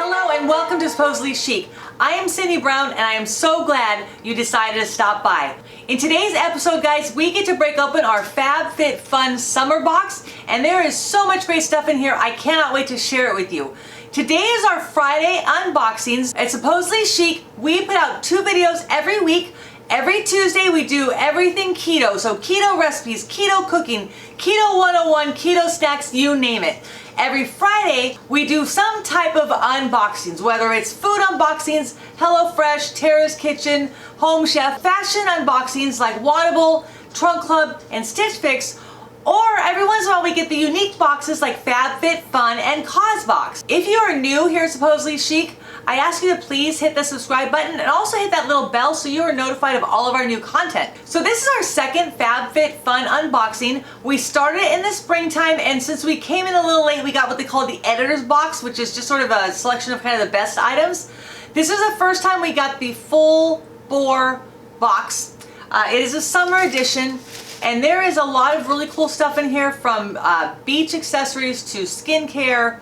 Hello and welcome to Supposedly Chic. I am Cindy Brown and I am so glad you decided to stop by. In today's episode, guys, we get to break open our FabFitFun summer box, and there is so much great stuff in here. I cannot wait to share it with you. Today is our Friday unboxings. At Supposedly Chic, we put out 2 videos every week. Every Tuesday we do everything keto, so keto recipes, keto cooking, keto 101, keto snacks, you name it. Every Friday we do some type of unboxings, whether it's food unboxings, HelloFresh, Tara's Kitchen, Home Chef, fashion unboxings like Wattable, Trunk Club, and Stitch Fix, or every once in a while we get the unique boxes like FabFitFun and CauseBox. If you are new here at Supposedly Chic, I ask you to please hit the subscribe button and also hit that little bell so you are notified of all of our new content. So this is our second FabFitFun unboxing. We started it in the springtime, and since we came in a little late, we got what they call the editor's box, which is just sort of a selection of kind of the best items. This is the first time we got the full bore box. It is a summer edition, and there is a lot of really cool stuff in here, from beach accessories to skincare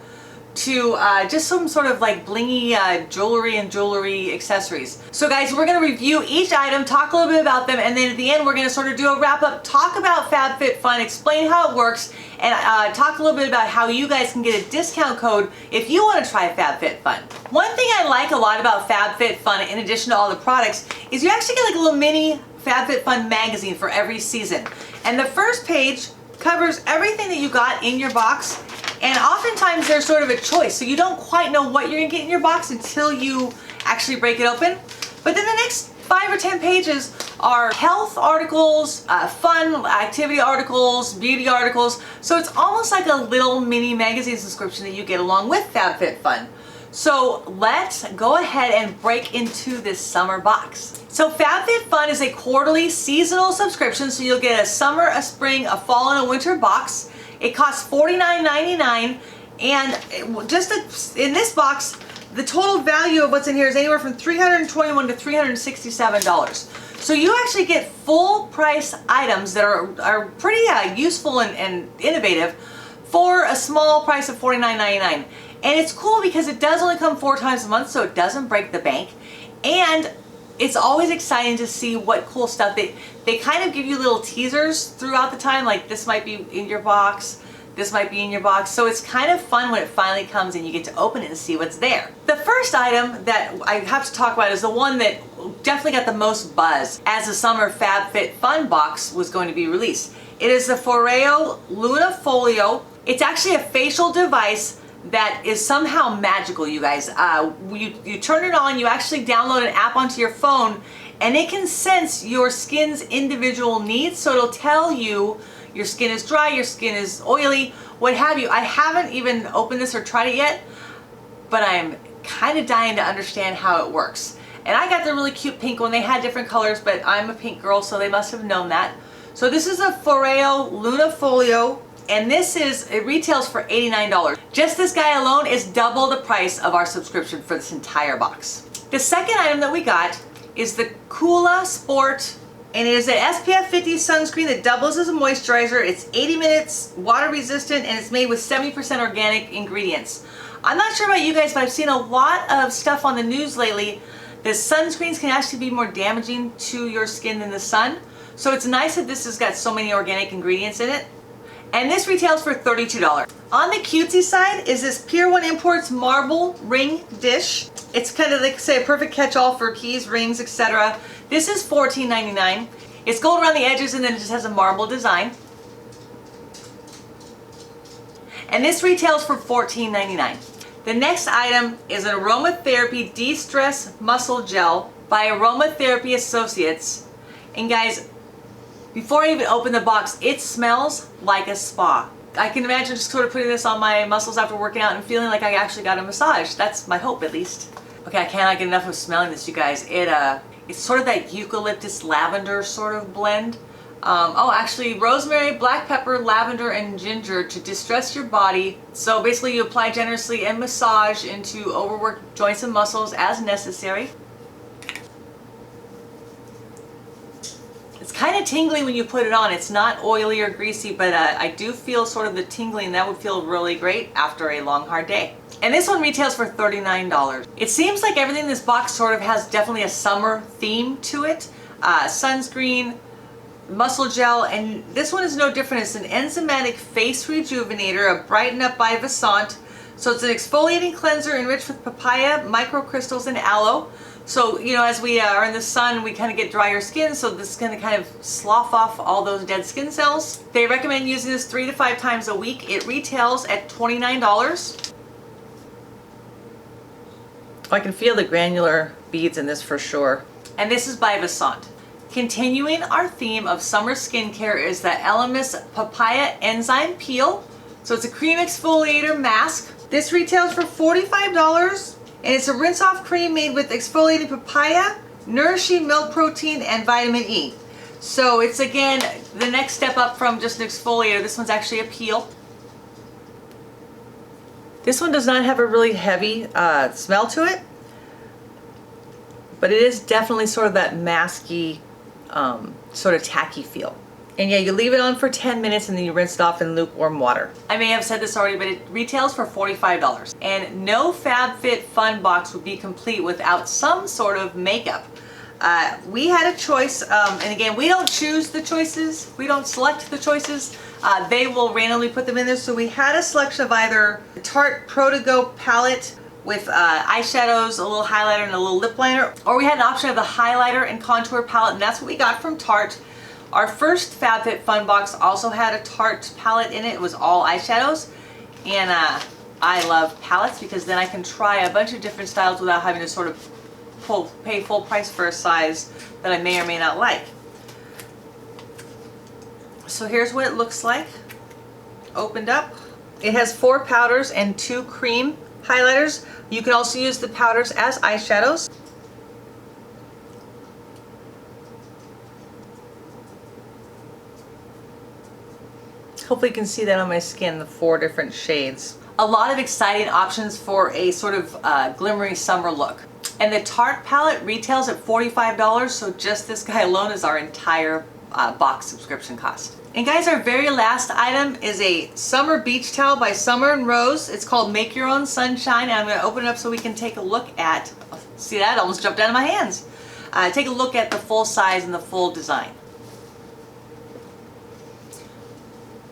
to just some sort of like blingy jewelry accessories. So guys, we're going to review each item, talk a little bit about them, and then at the end we're going to sort of do a wrap up, talk about FabFitFun, explain how it works, and talk a little bit about how you guys can get a discount code if you want to try FabFitFun. One thing I like a lot about FabFitFun, in addition to all the products, is you actually get like a little mini FabFitFun magazine for every season. And the first page covers everything that you got in your box, and oftentimes there's sort of a choice, so you don't quite know what you're gonna get in your box until you actually break it open. But then the next 5 or 10 pages are health articles, fun activity articles, beauty articles, so it's almost like a little mini magazine subscription that you get along with FabFitFun. So let's go ahead and break into this summer box. So FabFitFun is a quarterly seasonal subscription, so you'll get a summer, a spring, a fall, and a winter box. It costs $49.99, and just in this box, the total value of what's in here is anywhere from $321 to $367. So you actually get full price items that are pretty useful and innovative for a small price of $49.99. And it's cool because it does only come 4 times a month, so it doesn't break the bank. And it's always exciting to see what cool stuff they kind of give you little teasers throughout the time, like this might be in your box, this might be in your box. So it's kind of fun when it finally comes and you get to open it and see what's there. The first item that I have to talk about is the one that definitely got the most buzz as the summer FabFitFun box was going to be released. It is the FOREO LUNA folio. It's actually a facial device that is somehow magical, you guys. You turn it on, you actually download an app onto your phone, and it can sense your skin's individual needs, so it'll tell you your skin is dry, your skin is oily, what have you. I haven't even opened this or tried it yet, but I'm kind of dying to understand how it works. And I got the really cute pink one. They had different colors, but I'm a pink girl, so they must have known that. So this is a FOREO LUNA folio, and it retails for $89. Just this guy alone is double the price of our subscription for this entire box. The second item that we got is the COOLA Sport, and it is an SPF 50 sunscreen that doubles as a moisturizer. It's 80 minutes, water resistant, and it's made with 70% organic ingredients. I'm not sure about you guys, but I've seen a lot of stuff on the news lately that sunscreens can actually be more damaging to your skin than the sun. So it's nice that this has got so many organic ingredients in it. And this retails for $32. On the cutesy side is this Pier 1 Imports marble ring dish. It's kind of like, say, a perfect catch-all for keys, rings, etc. This is $14.99. It's gold around the edges, and then it just has a marble design. And this retails for $14.99. The next item is an Aromatherapy De-Stress Muscle Gel by Aromatherapy Associates. And guys, before I even open the box, it smells like a spa. I can imagine just sort of putting this on my muscles after working out and feeling like I actually got a massage. That's my hope, at least. Okay, I cannot get enough of smelling this, you guys. It's sort of that eucalyptus lavender sort of blend. Actually, rosemary, black pepper, lavender, and ginger to distress your body. So basically you apply generously and massage into overworked joints and muscles as necessary. It's kind kind of tingly when you put it on. It's not oily or greasy, but I do feel sort of the tingling, and that would feel really great after a long, hard day. And this one retails for $39. It seems like everything in this box sort of has definitely a summer theme to it. Sunscreen, muscle gel, and this one is no different. It's an enzymatic face rejuvenator, a Brighten Up by VASANTI. So it's an exfoliating cleanser enriched with papaya, microcrystals, and aloe. So, you know, as we are in the sun, we kind of get drier skin, so this is going to kind of slough off all those dead skin cells. They recommend using this 3 to 5 times a week. It retails at $29. I can feel the granular beads in this for sure. And this is by VASANTI. Continuing our theme of summer skincare is the ELEMIS Papaya Enzyme Peel. So it's a cream exfoliator mask. This retails for $45, and it's a rinse-off cream made with exfoliating papaya, nourishing milk protein, and vitamin E. So it's, again, the next step up from just an exfoliator. This one's actually a peel. This one does not have a really heavy smell to it, but it is definitely sort of that masky, sort of tacky feel. And yeah, you leave it on for 10 minutes and then you rinse it off in lukewarm water. I may have said this already, but it retails for $45. And no FabFitFun box would be complete without some sort of makeup. We had a choice, and again, we don't choose the choices. We don't select the choices. They will randomly put them in there. So we had a selection of either the Tarte Glow palette with eyeshadows, a little highlighter, and a little lip liner, or we had an option of the highlighter and contour palette, and that's what we got from Tarte. Our first FabFitFun box also had a Tarte palette in it. It was all eyeshadows, and I love palettes because then I can try a bunch of different styles without having to sort of pay full price for a size that I may or may not like. So here's what it looks like opened up. It has 4 powders and 2 cream highlighters. You can also use the powders as eyeshadows. Hopefully you can see that on my skin, the 4 different shades. A lot of exciting options for a sort of glimmery summer look. And the Tarte palette retails at $45, so just this guy alone is our entire box subscription cost. And guys, our very last item is a summer beach towel by Summer and Rose. It's called Make Your Own Sunshine, and I'm going to open it up so we can take a look at, see that? Almost jumped out of my hands. Take a look at the full size and the full design.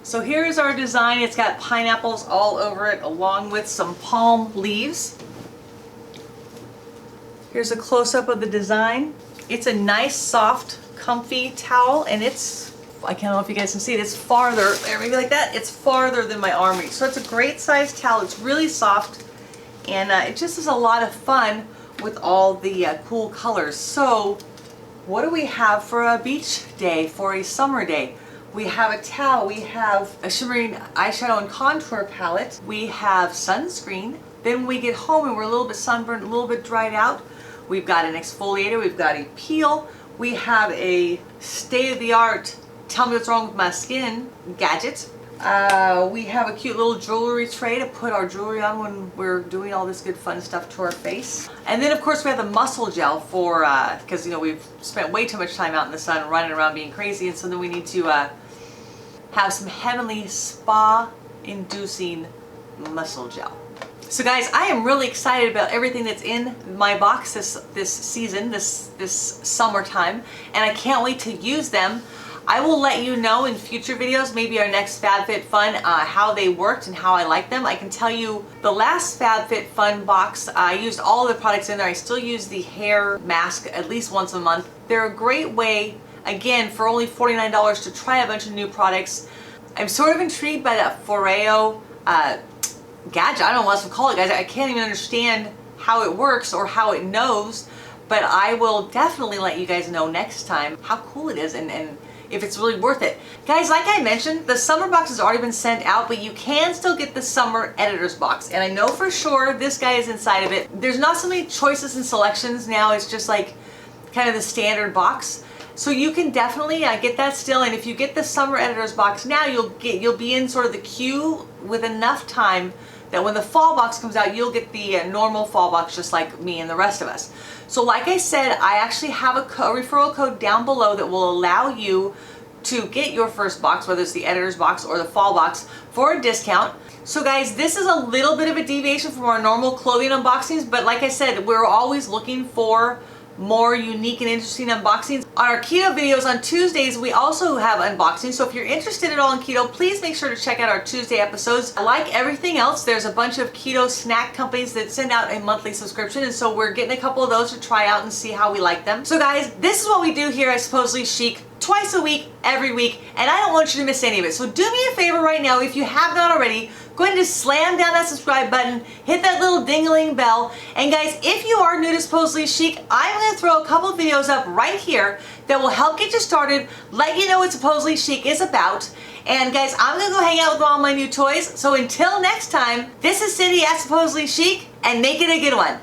So here is our design. It's got pineapples all over it along with some palm leaves. Here's a close-up of the design. It's a nice, soft, comfy towel, and it's, I can't know if you guys can see it, it's farther, there, maybe like that, it's farther than my arm reach. So it's a great size towel. It's really soft, and it just is a lot of fun with all the cool colors. So what do we have for a beach day, for a summer day? We have a towel, we have a shimmering eyeshadow and contour palette, we have sunscreen. Then when we get home and we're a little bit sunburned, a little bit dried out, we've got an exfoliator, we've got a peel, we have a state-of-the-art tell me what's wrong with my skin gadget. We have a cute little jewelry tray to put our jewelry on when we're doing all this good fun stuff to our face. And then of course we have the muscle gel for, because you know we've spent way too much time out in the sun running around being crazy, and so then we need to have some heavenly spa-inducing muscle gel. So guys, I am really excited about everything that's in my box this season, this summertime, and I can't wait to use them. I will let you know in future videos, maybe our next FabFitFun, how they worked and how I like them. I can tell you the last FabFitFun box, I used all of the products in there. I still use the hair mask at least once a month. They're a great way, again, for only $49 to try a bunch of new products. I'm sort of intrigued by that FOREO gadget. I don't know what else to call it, guys. I can't even understand how it works or how it knows, but I will definitely let you guys know next time how cool it is and if it's really worth it. Guys, like I mentioned, the summer box has already been sent out, but you can still get the summer editor's box. And I know for sure this guy is inside of it. There's not so many choices and selections now. It's just like kind of the standard box. So you can definitely get that still. And if you get the summer editor's box now, you'll be in sort of the queue with enough time that when the fall box comes out, you'll get the normal fall box just like me and the rest of us. So like I said, I actually have a referral code down below that will allow you to get your first box, whether it's the editor's box or the fall box, for a discount. So guys, this is a little bit of a deviation from our normal clothing unboxings, but like I said, we're always looking for more unique and interesting unboxings. On our keto videos on Tuesdays, we also have unboxings, so if you're interested at all in keto, please make sure to check out our Tuesday episodes. Like everything else, there's a bunch of keto snack companies that send out a monthly subscription, and so we're getting a couple of those to try out and see how we like them. So guys, this is what we do here at Supposedly Chic, twice a week, every week, and I don't want you to miss any of it. So do me a favor right now, if you have not already, go ahead and just slam down that subscribe button, hit that little ding-a-ling bell, and guys, if you are new to Supposedly Chic, I'm going to throw a couple of videos up right here that will help get you started, let you know what Supposedly Chic is about, and guys, I'm going to go hang out with all my new toys. So until next time, this is Cindy at Supposedly Chic, and make it a good one.